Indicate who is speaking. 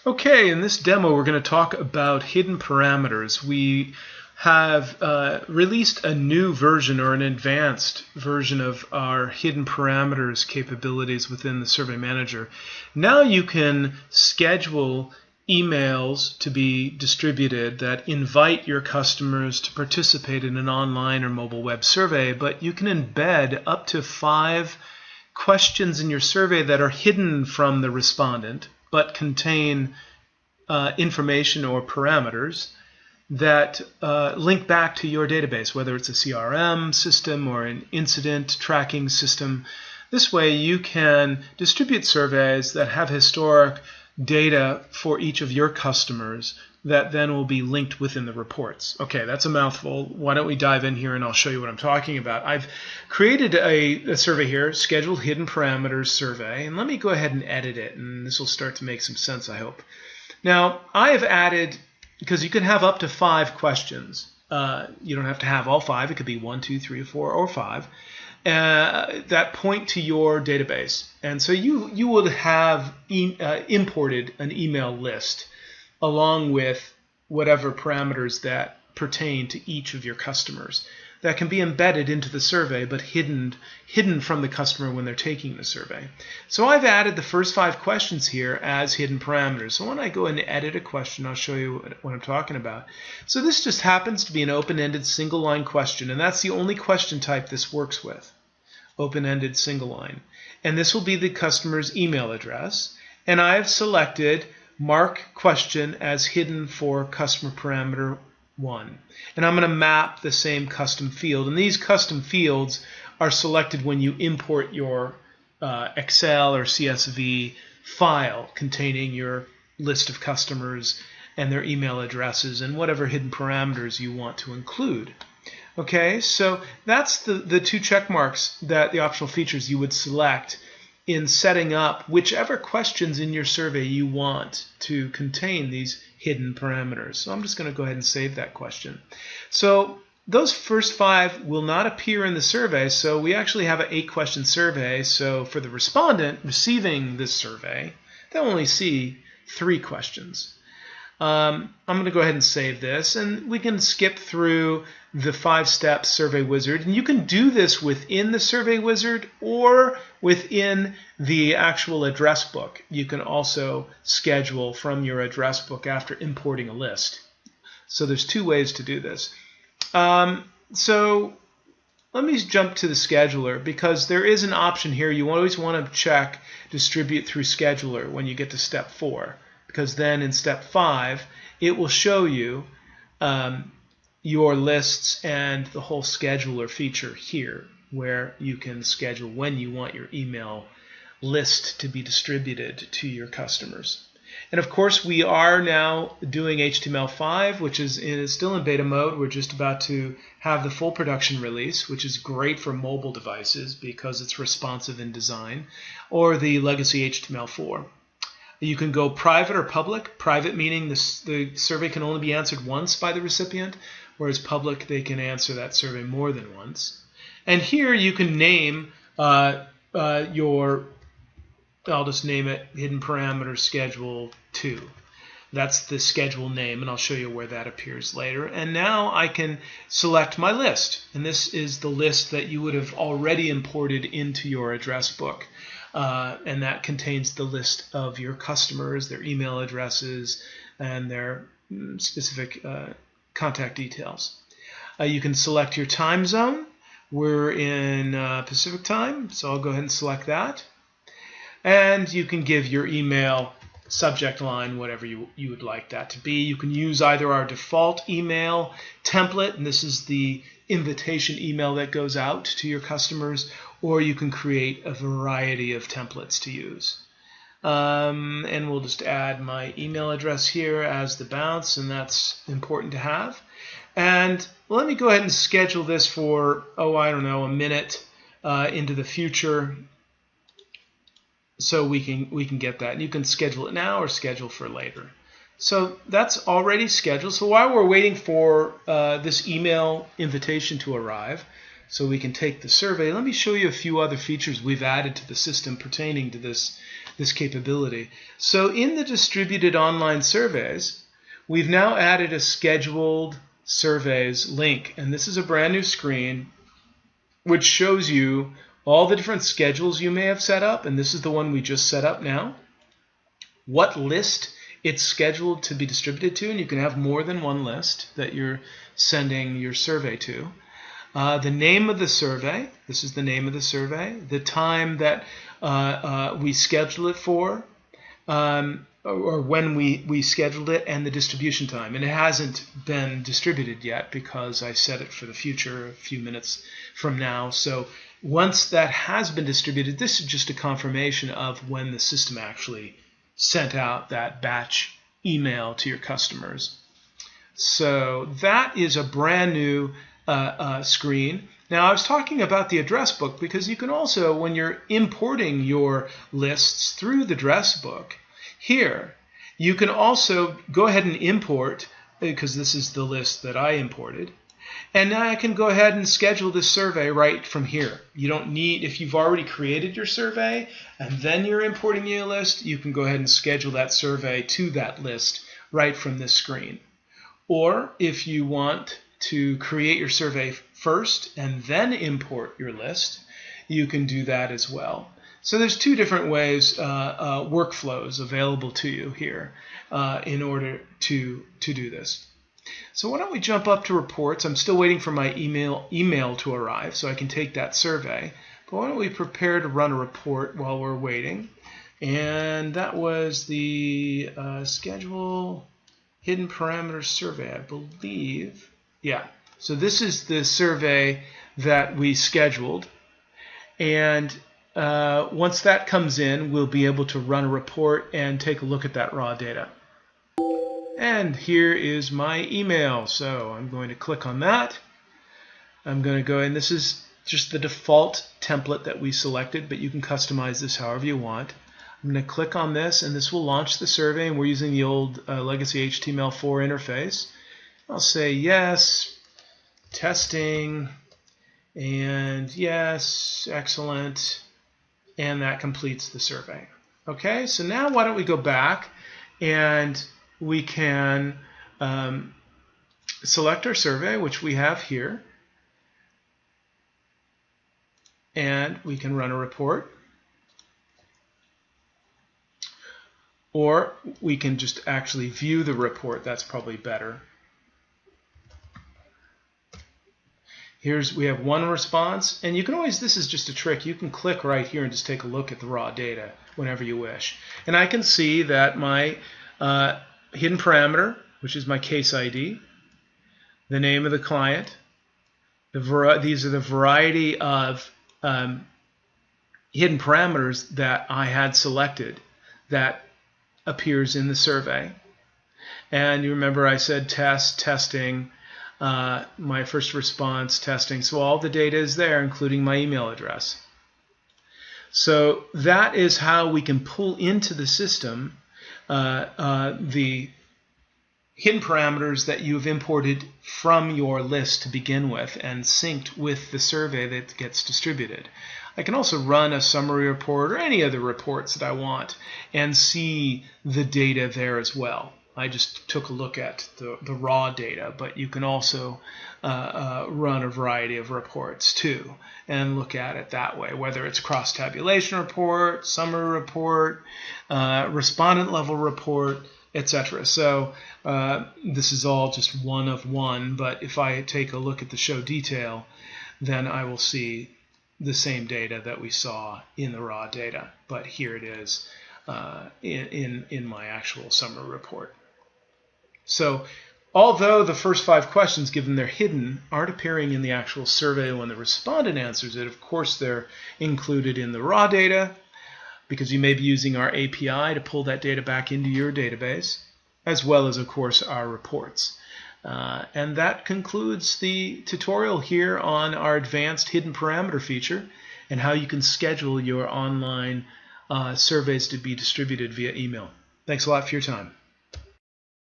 Speaker 1: Okay, in this demo we're going to talk about hidden parameters. We have released a new version or an advanced version of our hidden parameters capabilities within the Survey Manager. Now you can schedule emails to be distributed that invite your customers to participate in an online or mobile web survey, but you can embed up to 5 questions in your survey that are hidden from the respondent but contain information or parameters that link back to your database, whether it's a CRM system or an incident tracking system. This way you can distribute surveys that have historic data for each of your customers that then will be linked within the reports. Okay, that's a mouthful. Why don't we dive in here and I'll show you what I'm talking about. I've created a survey here, scheduled hidden parameters survey, and let me go ahead and edit it, and this will start to make some sense, I hope. Now, I have added, because you can have up to 5 questions. You don't have to have all 5. It could be 1, 2, 3, 4, or 5 that point to your database. And so you would have imported an email list along with whatever parameters that pertain to each of your customers that can be embedded into the survey but hidden from the customer when they're taking the survey. So I've added the first 5 questions here as hidden parameters. So when I go and edit a question, I'll show you what I'm talking about. So this just happens to be an open-ended single line question, and that's the only question type this works with. Open-ended single line. And this will be the customer's email address, and I've selected mark question as hidden for customer parameter 1. And I'm going to map the same custom field. And these custom fields are selected when you import your Excel or CSV file containing your list of customers and their email addresses and whatever hidden parameters you want to include. Okay, so that's the 2 check marks that the optional features you would select in setting up whichever questions in your survey you want to contain these hidden parameters. So I'm just going to go ahead and save that question. So those first 5 will not appear in the survey, so we actually have an 8-question survey. So for the respondent receiving this survey, they'll only see 3 questions. I'm going to go ahead and save this, and we can skip through the 5-step Survey Wizard. And you can do this within the Survey Wizard or within the actual address book. You can also schedule from your address book after importing a list. So there's 2 ways to do this. So let me jump to the scheduler, because there is an option here. You always want to check distribute through scheduler when you get to step 4. Because then in step 5, it will show you your lists and the whole scheduler feature here, where you can schedule when you want your email list to be distributed to your customers. And of course, we are now doing HTML5, which is still in beta mode. We're just about to have the full production release, which is great for mobile devices because it's responsive in design, or the legacy HTML4. You can go private or public. Private meaning the survey can only be answered once by the recipient, whereas public, they can answer that survey more than once. And here you can name I'll just name it hidden parameter schedule 2. That's the schedule name, and I'll show you where that appears later. And now I can select my list, and this is the list that you would have already imported into your address book. And that contains the list of your customers, their email addresses, and their specific contact details. You can select your time zone. We're in Pacific time, so I'll go ahead and select that. And you can give your email subject line, whatever you would like that to be. You can use either our default email template, and this is the invitation email that goes out to your customers, or you can create a variety of templates to use. And we'll just add my email address here as the bounce, and that's important to have. And let me go ahead and schedule this for, I don't know, a minute into the future, so we can get that. And you can schedule it now or schedule for later. So that's already scheduled. So while we're waiting for this email invitation to arrive, so we can take the survey, let me show you a few other features we've added to the system pertaining to this this capability. So in the distributed online surveys, we've now added a scheduled surveys link, and this is a brand new screen which shows you all the different schedules you may have set up, and this is the one we just set up now, what list it's scheduled to be distributed to, and you can have more than one list that you're sending your survey to. The name of the survey, this is the name of the survey, the time that we scheduled it for, or when we scheduled it, and the distribution time. And it hasn't been distributed yet because I set it for the future a few minutes from now. So once that has been distributed, this is just a confirmation of when the system actually sent out that batch email to your customers. So that is a brand new screen. Now, I was talking about the address book because you can also, when you're importing your lists through the address book, here, you can also go ahead and import, because this is the list that I imported, and now I can go ahead and schedule this survey right from here. You don't need, if you've already created your survey and then you're importing your list, you can go ahead and schedule that survey to that list right from this screen. Or if you want to create your survey first and then import your list, you can do that as well. So there's two different ways, workflows available to you here in order to do this. So why don't we jump up to reports? I'm still waiting for my email to arrive so I can take that survey. But why don't we prepare to run a report while we're waiting? And that was the schedule hidden parameters survey, I believe. Yeah, so this is the survey that we scheduled. And once that comes in, we'll be able to run a report and take a look at that raw data. And here is my email. So I'm going to click on that. I'm going to go, and this is just the default template that we selected, but you can customize this however you want. I'm going to click on this, and this will launch the survey, and we're using the old legacy HTML4 interface. I'll say yes, testing, and yes, excellent, and that completes the survey. Okay, so now why don't we go back and we can select our survey, which we have here, and we can run a report. Or we can just actually view the report. That's probably better. We have one response, and you can always, this is just a trick, you can click right here and just take a look at the raw data whenever you wish. And I can see that my hidden parameter, which is my case ID, the name of the client, these are the variety of hidden parameters that I had selected that appears in the survey. And you remember I said testing, my first response, testing. So all the data is there, including my email address. So that is how we can pull into the system the hidden parameters that you've imported from your list to begin with and synced with the survey that gets distributed. I can also run a summary report or any other reports that I want and see the data there as well. I just took a look at the raw data, but you can also run a variety of reports too and look at it that way, whether it's cross-tabulation report, summary report, respondent level report, etc. So this is all just one of one, but if I take a look at the show detail, then I will see the same data that we saw in the raw data, but here it is in my actual summary report. So although the first 5 questions, given they're hidden, aren't appearing in the actual survey when the respondent answers it, of course they're included in the raw data because you may be using our API to pull that data back into your database, as well as, of course, our reports. And that concludes the tutorial here on our advanced hidden parameter feature and how you can schedule your online surveys to be distributed via email. Thanks a lot for your time.